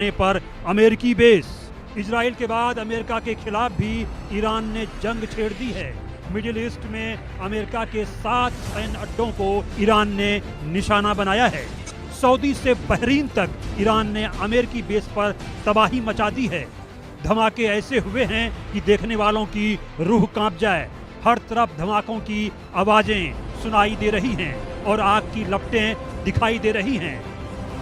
पर अमेरिकी base. Israel के बाद अमेरिका के खिलाफ भी ईरान ने जंग छेड़ दी है। मिडिल ईस्ट में अमेरिका के 7 सैन्य अड्डों को ईरान ने निशाना बनाया है। सऊदी से बहरीन तक ईरान ने अमेरिकी बेस पर तबाही मचा दी है। धमाके ऐसे हुए हैं कि देखने वालों की रूह कांप जाए। हर तरफ धमाकों की आवाजें सुनाई दे रही हैं और आग की लपटें दिखाई दे रही हैं।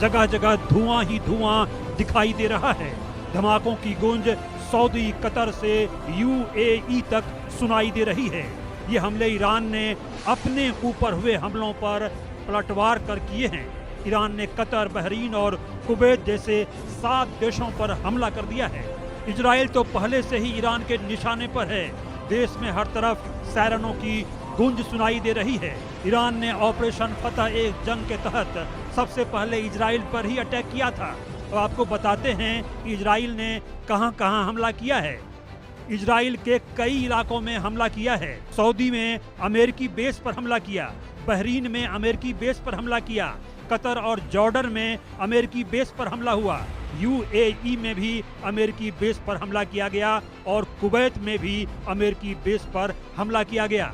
जगह जगह धुआं ही धुआं दिखाई दे रहा है। धमाकों की गूंज सऊदी, कतर से यूएई तक सुनाई दे रही है। ये हमले ईरान ने अपने ऊपर हुए हमलों पर पलटवार कर किए हैं। ईरान ने कतर, बहरीन और कुवैत जैसे 7 देशों पर हमला कर दिया है। इजराइल तो पहले से ही ईरान के निशाने पर है। देश में हर तरफ सायरनों की गूंज सुनाई दे रही है। ईरान ने ऑपरेशन फतह एक जंग के तहत सबसे पहले इजराइल पर ही अटैक किया था। तो आपको बताते हैं कि इजराइल ने कहां कहां हमला किया है। इजराइल के कई इलाकों में हमला किया है। सऊदी में अमेरिकी बेस पर हमला किया, बहरीन में अमेरिकी बेस पर हमला किया, कतर और जॉर्डन में अमेरिकी बेस पर हमला हुआ, यूएई में भी अमेरिकी बेस पर हमला किया गया और कुवैत में भी अमेरिकी बेस पर हमला किया गया।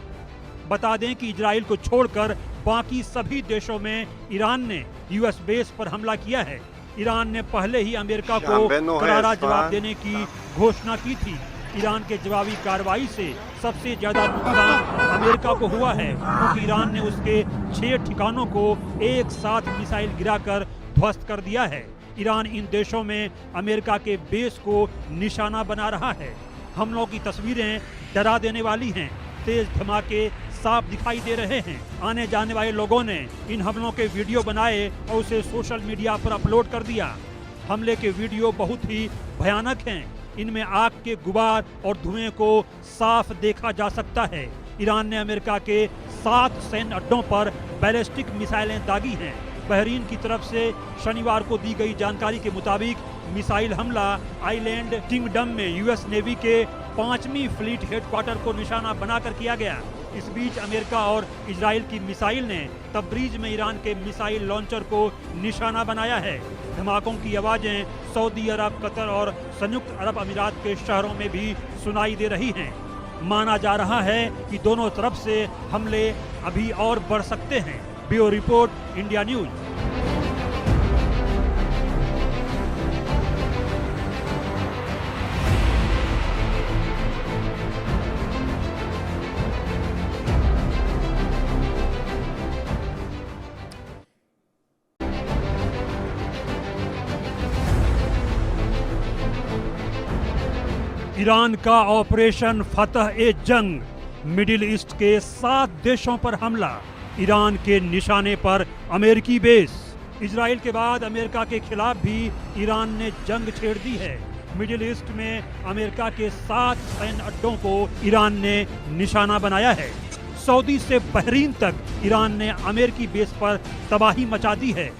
बता दें कि इजराइल को छोड़कर बाकी सभी देशों में ईरान ने यूएस बेस पर हमला किया है। ईरान ने पहले ही अमेरिका को करारा जवाब देने की घोषणा की थी। ईरान के जवाबी कार्रवाई से सबसे ज्यादा नुकसान अमेरिका को हुआ है, क्योंकि ईरान ने उसके 6 ठिकानों को एक साथ मिसाइल गिराकर ध्वस्त कर दिया है। ईरान इन देशों में अमेरिका के बेस को निशाना बना रहा है। हमलों की तस्वीरें डरा देने वाली हैं। तेज धमाके साफ दिखाई दे रहे हैं। आने जाने वाले लोगों ने इन हमलों के वीडियो बनाए और उसे सोशल मीडिया पर अपलोड कर दिया। हमले के वीडियो बहुत ही भयानक हैं। इनमें आग के गुबार और धुएं को साफ देखा जा सकता है। ईरान ने अमेरिका के 7 सैन्य अड्डों पर बैलिस्टिक मिसाइलें दागी हैं। बहरीन की तरफ से शनिवार को दी गई जानकारी के मुताबिक मिसाइल हमला आइलैंड किंगडम में यूएस नेवी के 5वीं फ्लीट हेडक्वार्टर को निशाना बनाकर किया गया। इस बीच अमेरिका और इजराइल की मिसाइल ने तब्रीज में ईरान के मिसाइल लॉन्चर को निशाना बनाया है। धमाकों की आवाजें सऊदी अरब, कतर और संयुक्त अरब अमीरात के शहरों में भी सुनाई दे रही हैं। माना जा रहा है कि दोनों तरफ से हमले अभी और बढ़ सकते हैं। Bureau report, India news. Iran का ऑपरेशन फतह ए जंग, मिडिल ईस्ट के 7 देशों पर हमला, ईरान के निशाने पर अमेरिकी बेस। इजराइल के बाद अमेरिका के खिलाफ भी ईरान ने जंग छेड़ दी है। मिडिल ईस्ट में अमेरिका के 7 सैन्य अड्डों को ईरान ने निशाना बनाया है। सऊदी से बहरीन तक ईरान ने अमेरिकी बेस पर तबाही मचा दी है।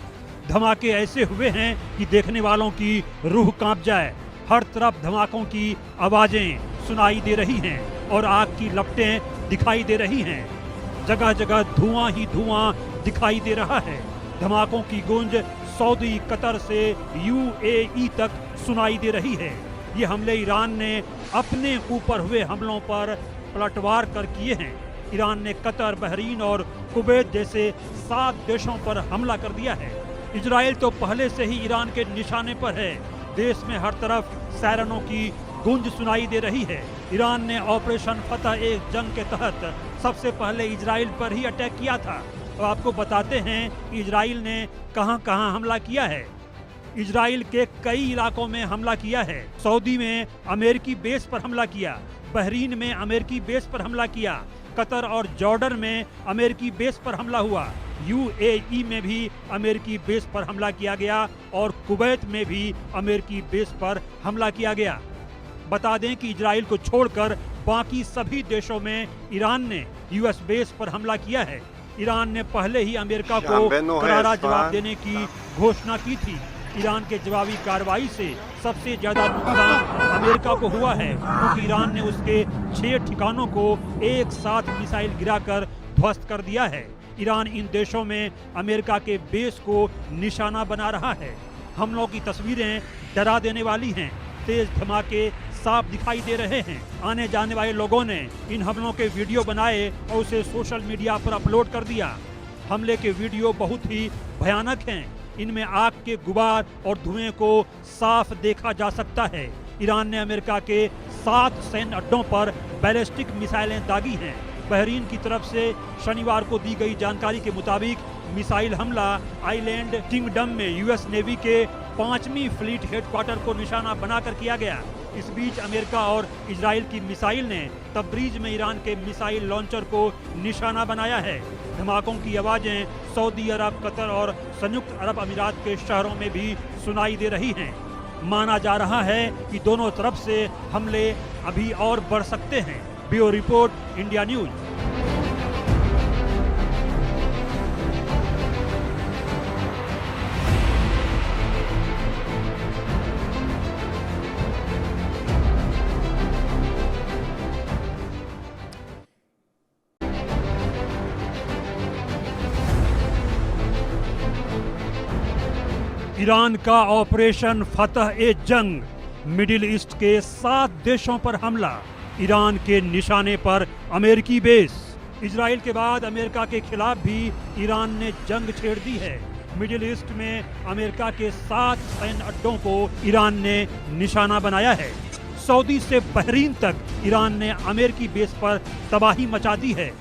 धमाके ऐसे हुए हैं कि देखने वालों की रूह कांप जाए। हर तरफ धमाकों की आवाजें सुनाई दे रही हैं और आग की लपटें दिखाई दे रही हैं। जगह जगह धुआं ही धुआं दिखाई दे रहा है। धमाकों की गूंज सऊदी, कतर से यूएई तक सुनाई दे रही है। ये हमले ईरान ने अपने ऊपर हुए हमलों पर पलटवार कर किए हैं। ईरान ने कतर, बहरीन और कुवैत जैसे 7 देशों पर हमला कर दिया है। इजराइल तो पहले से ही ईरान के निशाने पर है। देश में हर तरफ सायरनों की गूंज सुनाई दे रही है। ईरान ने ऑपरेशन फतह एक जंग के तहत सबसे पहले इजराइल पर ही अटैक किया था। तो आपको बताते हैं कि इजराइल ने कहां कहां हमला किया है। इजराइल के कई इलाकों में हमला किया है। सऊदी में अमेरिकी बेस पर हमला किया, बहरीन में अमेरिकी बेस पर हमला किया, कतर और जॉर्डन में अमेरिकी बेस पर हमला हुआ, यूएई में भी अमेरिकी बेस पर हमला किया गया और कुवैत में भी अमेरिकी बेस पर हमला किया गया। बता दें कि इजराइल को छोड़कर बाकी सभी देशों में ईरान ने यूएस बेस पर हमला किया है। ईरान ने पहले ही अमेरिका को करारा जवाब देने की घोषणा की थी। ईरान के जवाबी कार्रवाई से सबसे ज्यादा नुकसान अमेरिका को हुआ है, क्योंकि ईरान ने उसके 6 ठिकानों को एक साथ मिसाइल गिराकर ध्वस्त कर दिया है। ईरान इन देशों में अमेरिका के बेस को निशाना बना रहा है। हमलों की तस्वीरें डरा देने वाली हैं। तेज धमाके साफ दिखाई दे रहे हैं। आने जाने वाले लोगों ने इन हमलों के वीडियो बनाए और उसे सोशल मीडिया पर अपलोड कर दिया। हमले के वीडियो बहुत ही भयानक हैं। इनमें आग के गुबार और धुएं को साफ देखा जा सकता है। ईरान ने अमेरिका के 7 सैन्य अड्डों पर बैलिस्टिक मिसाइलें दागी हैं। बहरीन की तरफ से शनिवार को दी गई जानकारी के मुताबिक मिसाइल हमला आइलैंड किंगडम में यूएस नेवी के 5वीं फ्लीट हेडक्वार्टर को निशाना बनाकर किया गया। इस बीच अमेरिका और इजराइल की मिसाइल ने तब्रीज में ईरान के मिसाइल लॉन्चर को निशाना बनाया है। धमाकों की आवाजें सऊदी अरब, कतर और संयुक्त अरब अमीरात के शहरों में भी सुनाई दे रही हैं। माना जा रहा है कि दोनों तरफ से हमले अभी और बढ़ सकते हैं। Bureau report, India news. Iran का ऑपरेशन फतह-ए-जंग, मिडिल ईस्ट के 7 देशों पर हमला, ईरान के निशाने पर अमेरिकी बेस। इजराइल के बाद अमेरिका के खिलाफ भी ईरान ने जंग छेड़ दी है। मिडिल ईस्ट में अमेरिका के 7 सैन्य अड्डों को ईरान ने निशाना बनाया है। सऊदी से बहरीन तक ईरान ने अमेरिकी बेस पर तबाही मचा दी है।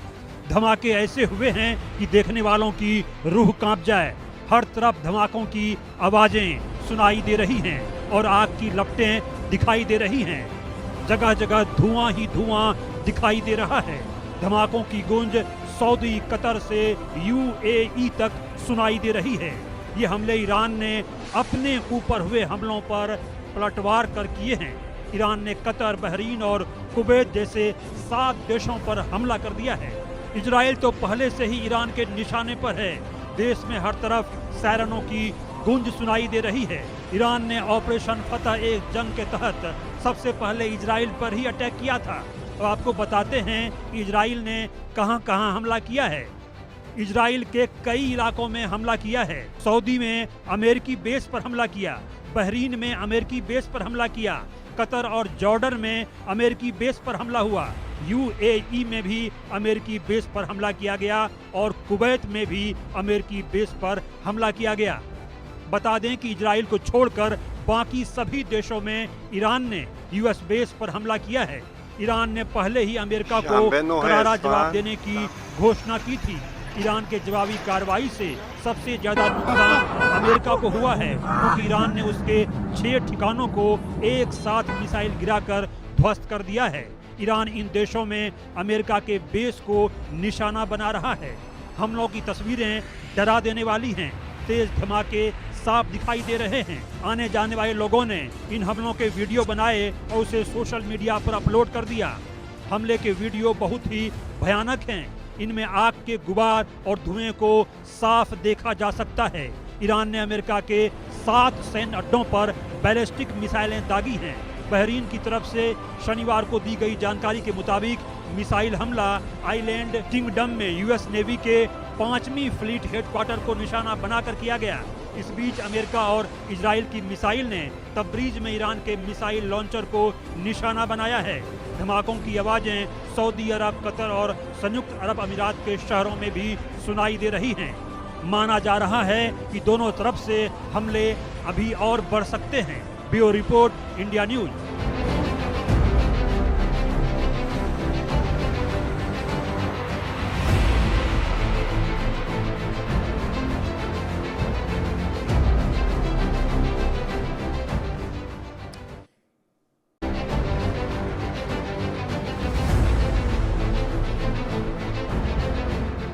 धमाके ऐसे हुए हैं कि देखने वालों की रूह कांप जाए। हर तरफ धमाकों की आवाजें सुनाई दे रही हैं और आग की लपटें दिखाई दे रही हैं। जगह जगह धुआं ही धुआं दिखाई दे रहा है। धमाकों की गूंज सऊदी, कतर से यूएई तक सुनाई दे रही है। ये हमले ईरान ने अपने ऊपर हुए हमलों पर पलटवार कर किए हैं। ईरान ने कतर, बहरीन और कुवैत जैसे 7 देशों पर हमला कर दिया है। इजराइल तो पहले से ही ईरान के निशाने पर है। देश में हर तरफ सायरनों की गूंज सुनाई दे रही है। ईरान ने ऑपरेशन फतह-ए-जंग के तहत सबसे पहले इजराइल पर ही अटैक किया था। तो आपको बताते हैं कि इजराइल ने कहां-कहां हमला किया है। इजराइल के कई इलाकों में हमला किया है। सऊदी में अमेरिकी बेस पर हमला किया, बहरीन में अमेरिकी बेस पर हमला किया, कतर और जॉर्डन में अमेरिकी बेस पर हमला हुआ, यूएई में भी अमेरिकी बेस पर हमला किया गया और कुवैत में भी अमेरिकी बेस पर हमला किया गया। बता दें कि इजराइल को छोड़कर बाकी सभी देशों में ईरान ने यूएस बेस पर हमला किया है। ईरान ने पहले ही अमेरिका को करारा जवाब देने की घोषणा की थी। ईरान के जवाबी कार्रवाई से सबसे ज्यादा नुकसान अमेरिका को हुआ है, क्योंकि ईरान ने उसके 6 ठिकानों को एक साथ मिसाइल गिराकर ध्वस्त कर दिया है। ईरान इन देशों में अमेरिका के बेस को निशाना बना रहा है। हमलों की तस्वीरें डरा देने वाली हैं। तेज धमाके साफ दिखाई दे रहे हैं। आने जाने वाले लोगों ने इन हमलों के वीडियो बनाए और उसे सोशल मीडिया पर अपलोड कर दिया। हमले के वीडियो बहुत ही भयानक हैं। इनमें आग के गुबार और धुएं को साफ देखा जा सकता है। ईरान ने अमेरिका के 7 सैन्य अड्डों पर बैलिस्टिक मिसाइलें दागी हैं। बहरीन की तरफ से शनिवार को दी गई जानकारी के मुताबिक मिसाइल हमला आइलैंड किंगडम में यूएस नेवी के 5वीं फ्लीट हेडक्वार्टर को निशाना बनाकर किया गया। इस बीच अमेरिका और इजराइल की मिसाइल ने तब्रीज में ईरान के मिसाइल लॉन्चर को निशाना बनाया है। धमाकों की आवाजें सऊदी अरब, कतर और संयुक्त अरब अमीरात के शहरों में भी सुनाई दे रही हैं। माना जा रहा है कि दोनों तरफ से हमले अभी और बढ़ सकते हैं। Bureau report, India news.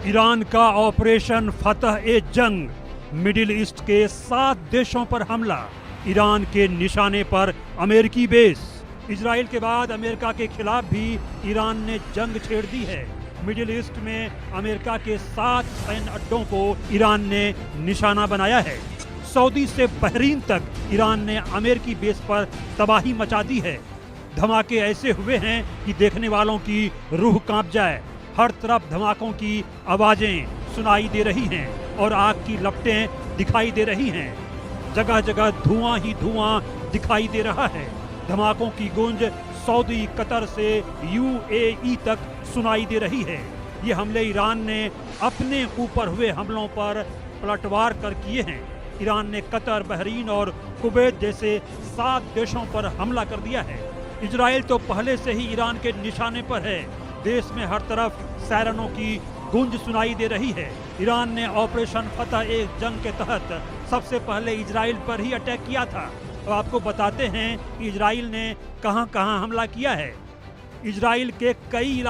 Iran का ऑपरेशन फतह-ए-जंग, मिडिल ईस्ट के 7 देशों पर हमला, ईरान के निशाने पर अमेरिकी बेस। इजराइल के बाद अमेरिका के खिलाफ भी ईरान ने जंग छेड़ दी है। मिडिल ईस्ट में अमेरिका के 7 सैन्य अड्डों को ईरान ने निशाना बनाया है। सऊदी से बहरीन तक ईरान ने अमेरिकी बेस पर तबाही मचा दी है। धमाके ऐसे हुए हैं कि देखने वालों की रूह कांप जाए। हर तरफ धमाकों की आवाजें सुनाई दे रही हैं और आग की लपटें दिखाई दे रही हैं। जगह जगह धुआं ही धुआं दिखाई दे रहा है। धमाकों की गूंज सऊदी, कतर से यूएई तक सुनाई दे रही है। ये हमले ईरान ने अपने ऊपर हुए हमलों पर पलटवार कर किए हैं। ईरान ने कतर, बहरीन और कुवैत जैसे 7 देशों पर हमला कर दिया है। इजराइल तो पहले से ही ईरान के निशाने पर है। देश में हर तरफ सायरनों की गूंज सुनाई दे रही है। ईरान ने ऑपरेशन फतह एक जंग के तहत सबसे पहले इजराइल पर ही अटैक किया था। अब आपको बताते हैं कि इजराइल ने कहां-कहां हमला किया है। इजराइल के कई